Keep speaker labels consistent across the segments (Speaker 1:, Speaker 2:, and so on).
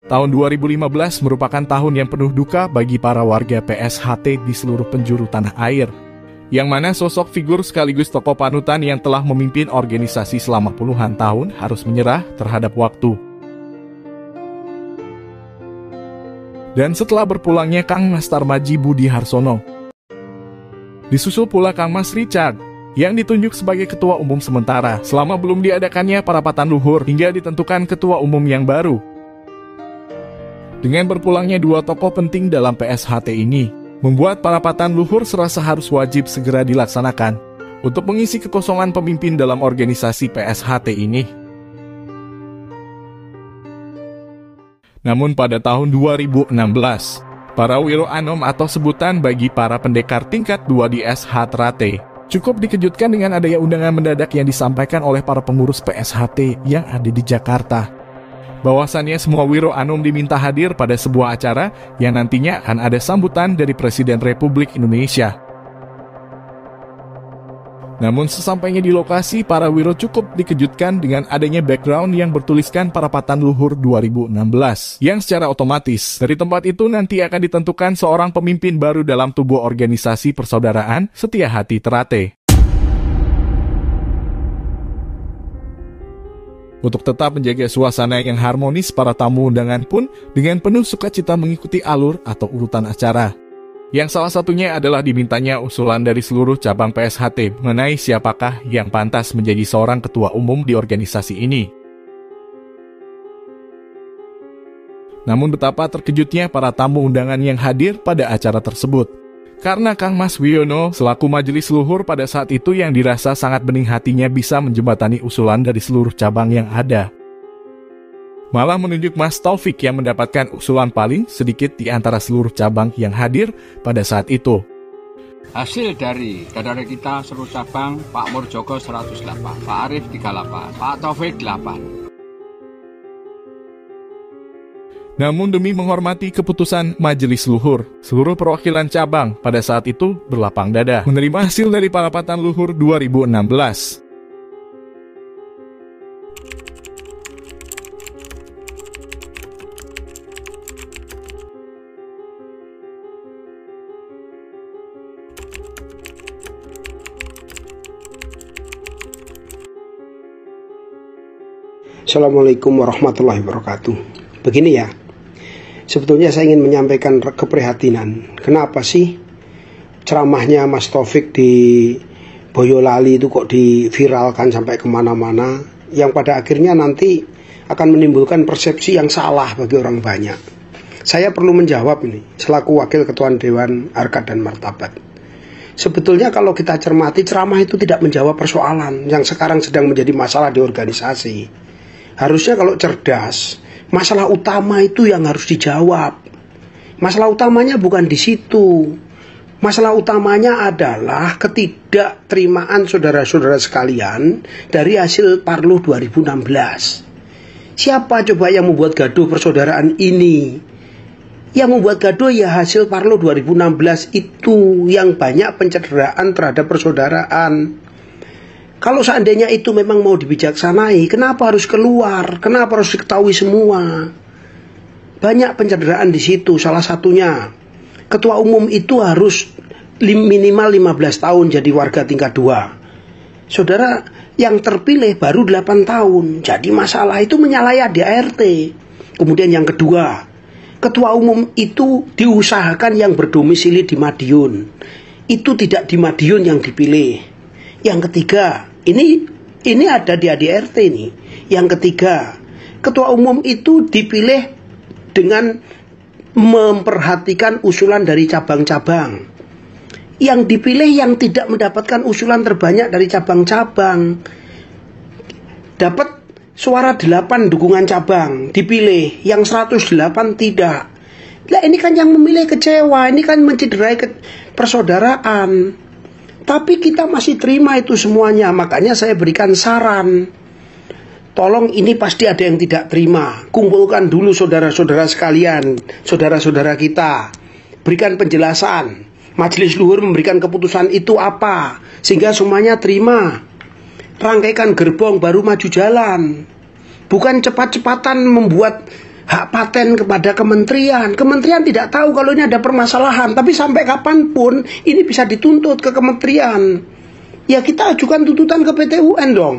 Speaker 1: Tahun 2015 merupakan tahun yang penuh duka bagi para warga PSHT di seluruh penjuru tanah air, yang mana sosok figur sekaligus tokoh panutan yang telah memimpin organisasi selama puluhan tahun harus menyerah terhadap waktu. Dan setelah berpulangnya Kang Mas Tarmadji Budi Harsono, disusul pula Kang Mas Richard, yang ditunjuk sebagai ketua umum sementara selama belum diadakannya parapatan luhur hingga ditentukan ketua umum yang baru. Dengan berpulangnya dua tokoh penting dalam PSHT ini, membuat parapatan luhur serasa harus wajib segera dilaksanakan untuk mengisi kekosongan pemimpin dalam organisasi PSHT ini. Namun pada tahun 2016, para Wiro Anom atau sebutan bagi para pendekar tingkat 2 di SH Trate cukup dikejutkan dengan adanya undangan mendadak yang disampaikan oleh para pengurus PSHT yang ada di Jakarta. Bahwasannya semua Wiro Anom diminta hadir pada sebuah acara yang nantinya akan ada sambutan dari Presiden Republik Indonesia. Namun sesampainya di lokasi, para Wiro cukup dikejutkan dengan adanya background yang bertuliskan Parapatan Luhur 2016, yang secara otomatis dari tempat itu nanti akan ditentukan seorang pemimpin baru dalam tubuh organisasi persaudaraan Setia Hati Trate. Untuk tetap menjaga suasana yang harmonis, para tamu undangan pun dengan penuh sukacita mengikuti alur atau urutan acara. Yang salah satunya adalah dimintanya usulan dari seluruh cabang PSHT mengenai siapakah yang pantas menjadi seorang ketua umum di organisasi ini. Namun betapa terkejutnya para tamu undangan yang hadir pada acara tersebut. Karena Kang Mas Wiono selaku majelis luhur pada saat itu yang dirasa sangat bening hatinya bisa menjembatani usulan dari seluruh cabang yang ada. Malah menunjuk Mas Taufik yang mendapatkan usulan paling sedikit di antara seluruh cabang yang hadir pada saat itu.
Speaker 2: Hasil dari saudara kita seluruh cabang, Pak Murjoko 108, Pak Arif 38, Pak Taufik 8.
Speaker 1: Namun demi menghormati keputusan Majelis Luhur, seluruh perwakilan cabang pada saat itu berlapang dada menerima hasil dari Parapatan Luhur 2016.
Speaker 3: Assalamualaikum warahmatullahi wabarakatuh. Begini ya, sebetulnya saya ingin menyampaikan keprihatinan. Kenapa sih ceramahnya Mas Taufik di Boyolali itu kok diviralkan sampai kemana-mana, yang pada akhirnya nanti akan menimbulkan persepsi yang salah bagi orang banyak. Saya perlu menjawab ini selaku Wakil Ketua Dewan Harkat dan Martabat. Sebetulnya kalau kita cermati, ceramah itu tidak menjawab persoalan yang sekarang sedang menjadi masalah di organisasi. Harusnya kalau cerdas, masalah utama itu yang harus dijawab. Masalah utamanya bukan di situ. Masalah utamanya adalah ketidakterimaan saudara-saudara sekalian dari hasil Parluh 2016. Siapa coba yang membuat gaduh persaudaraan ini? Yang membuat gaduh ya hasil Parluh 2016 itu, yang banyak pencederaan terhadap persaudaraan. Kalau seandainya itu memang mau dibijaksanai, kenapa harus keluar? Kenapa harus diketahui semua? Banyak pencederaan di situ. Salah satunya, ketua umum itu harus minimal 15 tahun jadi warga tingkat 2. Saudara yang terpilih baru 8 tahun. Jadi masalah itu menyalahi ADART. Kemudian yang kedua, ketua umum itu diusahakan yang berdomisili di Madiun. Itu tidak di Madiun yang dipilih. Yang ketiga, ini ada di ADART ini. Yang ketiga, ketua umum itu dipilih dengan memperhatikan usulan dari cabang-cabang. Yang dipilih yang tidak mendapatkan usulan terbanyak dari cabang-cabang. Dapat suara 8 dukungan cabang, dipilih. Yang 108 tidak. Lah ini kan yang memilih kecewa, ini kan mencederai persaudaraan. Tapi kita masih terima itu semuanya. Makanya saya berikan saran, tolong, ini pasti ada yang tidak terima. Kumpulkan dulu saudara-saudara sekalian, saudara-saudara kita, berikan penjelasan. Majelis Luhur memberikan keputusan itu apa, sehingga semuanya terima. Rangkaikan gerbong baru maju jalan. Bukan cepat-cepatan membuat hak paten kepada kementerian. Kementerian tidak tahu kalau ini ada permasalahan, tapi sampai kapanpun ini bisa dituntut ke kementerian. Ya kita ajukan tuntutan ke PT UN dong.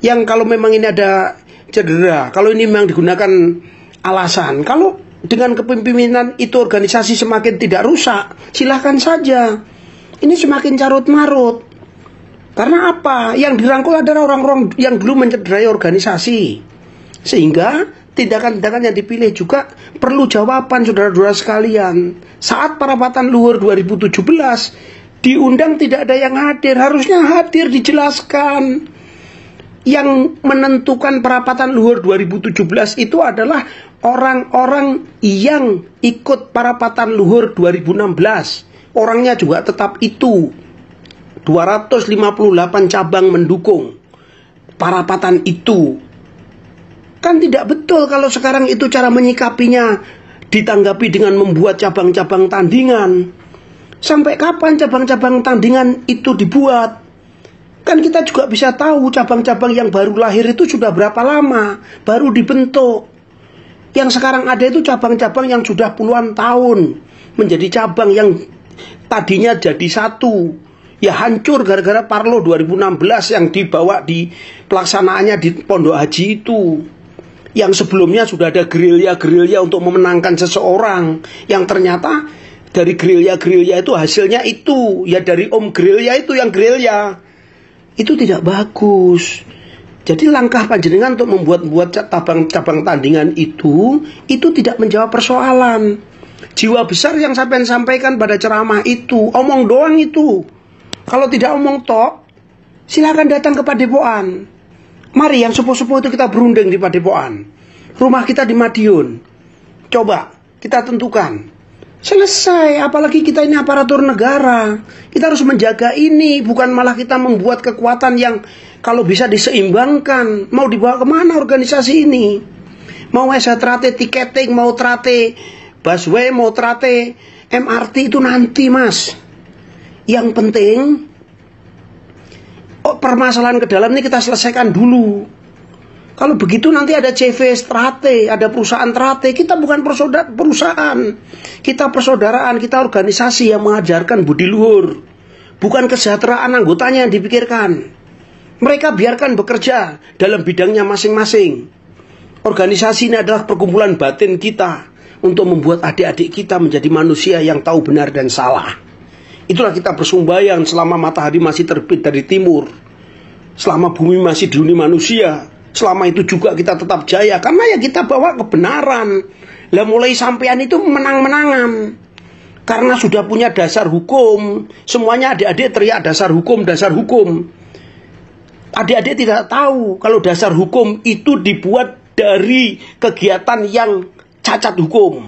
Speaker 3: Yang kalau memang ini ada cedera, kalau ini memang digunakan alasan, kalau dengan kepemimpinan itu organisasi semakin tidak rusak, silahkan saja. Ini semakin carut marut. Karena apa? Yang dirangkul adalah orang-orang yang dulu mencederai organisasi. Sehingga tindakan-tindakan yang dipilih juga perlu jawaban, saudara-saudara sekalian. Saat parapatan luhur 2017 diundang tidak ada yang hadir, harusnya hadir dijelaskan. Yang menentukan parapatan luhur 2017 itu adalah orang-orang yang ikut parapatan luhur 2016. Orangnya juga tetap itu. 258 cabang mendukung parapatan itu. Kan tidak betul kalau sekarang itu cara menyikapinya ditanggapi dengan membuat cabang-cabang tandingan. Sampai kapan cabang-cabang tandingan itu dibuat? Kan kita juga bisa tahu cabang-cabang yang baru lahir itu sudah berapa lama baru dibentuk. Yang sekarang ada itu cabang-cabang yang sudah puluhan tahun menjadi cabang yang tadinya jadi satu. Ya hancur gara-gara Parlo 2016 yang dibawa di pelaksanaannya di Pondok Haji itu. Yang sebelumnya sudah ada gerilya-gerilya untuk memenangkan seseorang. Yang ternyata dari gerilya-gerilya itu hasilnya itu. Ya dari om gerilya itu yang gerilya. Itu tidak bagus. Jadi langkah panjenengan untuk membuat cabang tandingan itu tidak menjawab persoalan. Jiwa besar yang sampai sampaikan pada ceramah itu, omong doang itu. Kalau tidak omong tok, silakan datang ke Padepokan. Mari yang sepuh-sepuh itu kita berunding di Padepokan. Rumah kita di Madiun. Coba kita tentukan. Selesai, apalagi kita ini aparatur negara. Kita harus menjaga ini, bukan malah kita membuat kekuatan yang kalau bisa diseimbangkan. Mau dibawa kemana organisasi ini? Mau trate tiketing, mau trate busway, mau trate MRT itu nanti mas. Yang penting permasalahan ke dalam ini kita selesaikan dulu. Kalau begitu nanti ada CV Strate, ada perusahaan Trate. Kita bukan perusahaan, kita persaudaraan, kita organisasi yang mengajarkan budi luhur. Bukan kesejahteraan anggotanya yang dipikirkan. Mereka biarkan bekerja dalam bidangnya masing-masing. Organisasi ini adalah perkumpulan batin kita untuk membuat adik-adik kita menjadi manusia yang tahu benar dan salah. Itulah kita bersumbayang selama matahari masih terbit dari timur, selama bumi masih dihuni manusia. Selama itu juga kita tetap jaya, karena ya kita bawa kebenaran. Lah mulai sampean itu menang-menangan, karena sudah punya dasar hukum. Semuanya adik-adik teriak dasar hukum, dasar hukum. Adik-adik tidak tahu kalau dasar hukum itu dibuat dari kegiatan yang cacat hukum.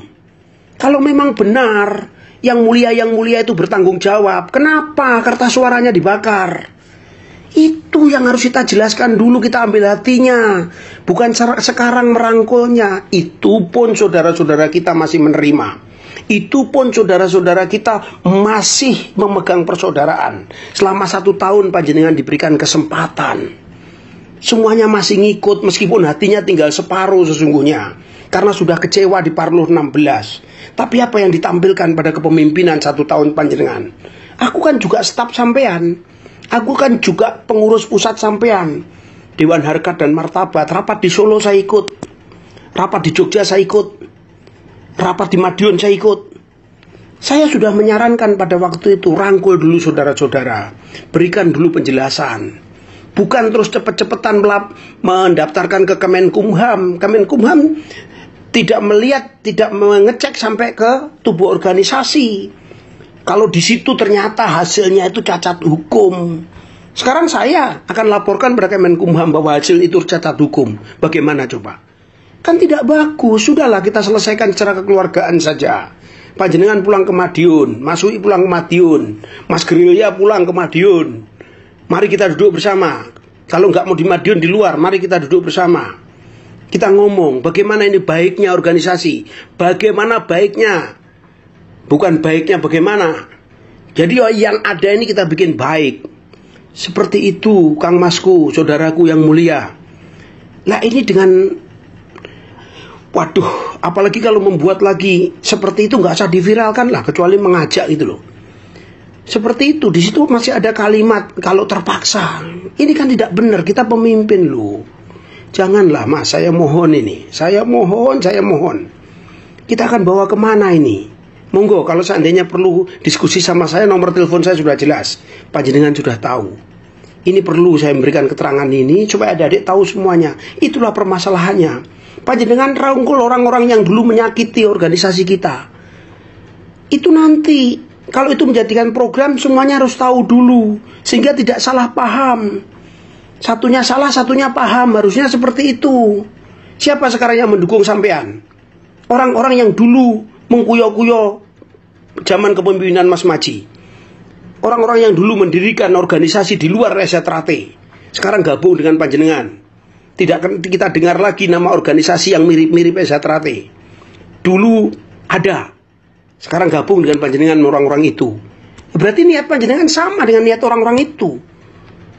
Speaker 3: Kalau memang benar yang mulia itu bertanggung jawab, kenapa kertas suaranya dibakar? Itu yang harus kita jelaskan dulu, kita ambil hatinya. Bukan sekarang merangkulnya. Itu pun saudara-saudara kita masih menerima. Itu pun saudara-saudara kita masih memegang persaudaraan. Selama 1 tahun panjenengan diberikan kesempatan. Semuanya masih ngikut meskipun hatinya tinggal separuh sesungguhnya. Karena sudah kecewa di Parlo 16. Tapi apa yang ditampilkan pada kepemimpinan 1 tahun panjenengan? Aku kan juga staf sampean. Aku kan juga pengurus pusat sampean. Dewan Harkat dan Martabat. Rapat di Solo saya ikut. Rapat di Jogja saya ikut. Rapat di Madiun saya ikut. Saya sudah menyarankan pada waktu itu, rangkul dulu saudara-saudara. Berikan dulu penjelasan. Bukan terus cepet-cepetan mendaftarkan ke Kemenkumham. Kemenkumham tidak melihat, tidak mengecek sampai ke tubuh organisasi. Kalau di situ ternyata hasilnya itu cacat hukum. Sekarang saya akan laporkan pada Kemenkumham bahwa hasil itu cacat hukum. Bagaimana coba? Kan tidak bagus. Sudahlah kita selesaikan secara kekeluargaan saja. Panjenengan pulang ke Madiun, Mas Ui pulang ke Madiun, Mas Gerilya pulang ke Madiun. Mari kita duduk bersama. Kalau nggak mau di Madiun, di luar, mari kita duduk bersama. Kita ngomong bagaimana ini baiknya organisasi. Bagaimana baiknya. Bukan baiknya bagaimana. Jadi yang ada ini kita bikin baik. Seperti itu Kang Masku, saudaraku yang mulia. Nah ini dengan Waduh, apalagi kalau membuat lagi seperti itu nggak usah diviralkan lah, kecuali mengajak gitu loh. Seperti itu, di situ masih ada kalimat kalau terpaksa. Ini kan tidak benar, kita pemimpin loh. Janganlah Mas, saya mohon ini. Saya mohon. Kita akan bawa kemana ini? Monggo, kalau seandainya perlu diskusi sama saya, nomor telepon saya sudah jelas. Panjenengan sudah tahu. Ini perlu saya memberikan keterangan ini, supaya adik-adik tahu semuanya. Itulah permasalahannya. Panjenengan rangkul orang-orang yang dulu menyakiti organisasi kita. Itu nanti. Kalau itu menjadikan program, semuanya harus tahu dulu, sehingga tidak salah paham. Satunya salah, satunya paham. Harusnya seperti itu. Siapa sekarang yang mendukung sampean? Orang-orang yang dulu mengkuyo-kuyo zaman kepemimpinan Mas Maji. Orang-orang yang dulu mendirikan organisasi di luar Setrate, sekarang gabung dengan panjenengan. Tidak kita dengar lagi nama organisasi yang mirip-mirip Setrate. Dulu ada, sekarang gabung dengan panjenengan orang-orang itu. Berarti niat panjenengan sama dengan niat orang-orang itu.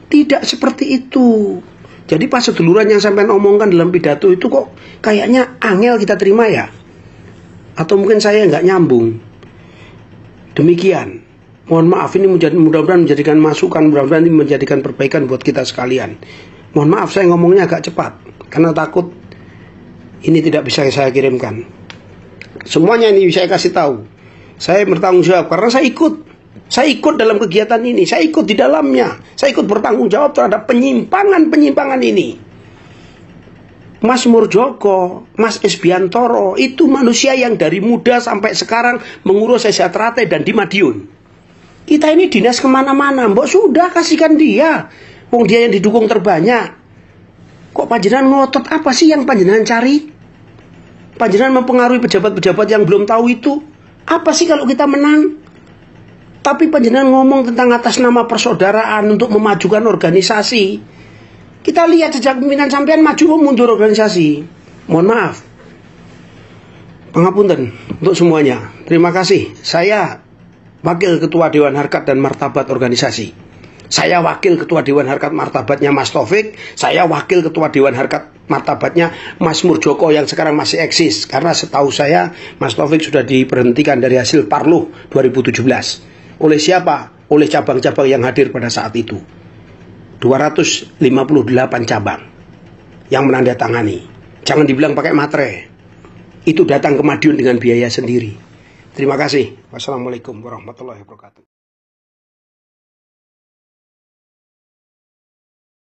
Speaker 3: Tidak seperti itu. Jadi pas seduluran yang sampai omongkan dalam pidato itu kok kayaknya angel kita terima ya? Atau mungkin saya nggak nyambung. Demikian. Mohon maaf, ini mudah-mudahan menjadikan masukan, mudah-mudahan ini menjadikan perbaikan buat kita sekalian. Mohon maaf saya ngomongnya agak cepat, karena takut ini tidak bisa saya kirimkan. Semuanya ini saya kasih tahu. Saya bertanggung jawab karena saya ikut dalam kegiatan ini, saya ikut di dalamnya, saya ikut bertanggung jawab terhadap penyimpangan ini. Mas Murdjoko, Mas Esbiantoro, itu manusia yang dari muda sampai sekarang mengurus Setrate dan di Madiun. Kita ini dinas kemana-mana, mbok sudah kasihkan dia, wong dia yang didukung terbanyak. Kok panjenengan ngotot apa sih yang panjenengan cari? Panjenengan mempengaruhi pejabat-pejabat yang belum tahu itu. Apa sih kalau kita menang? Tapi panjenengan ngomong tentang atas nama persaudaraan untuk memajukan organisasi. Kita lihat sejak pimpinan sampean maju mundur organisasi. Mohon maaf. Pangapunten untuk semuanya. Terima kasih. Saya Wakil Ketua Dewan Harkat dan Martabat Organisasi. Saya Wakil Ketua Dewan Harkat Martabatnya Mas Taufik. Saya Wakil Ketua Dewan Harkat Martabatnya Mas Murdjoko yang sekarang masih eksis. Karena setahu saya Mas Taufik sudah diberhentikan dari hasil Parluh 2017. Oleh siapa? Oleh cabang-cabang yang hadir pada saat itu. 258 cabang yang menandatangani. Jangan dibilang pakai materai. Itu datang ke Madiun dengan biaya sendiri. Terima kasih. Wassalamualaikum warahmatullahi wabarakatuh.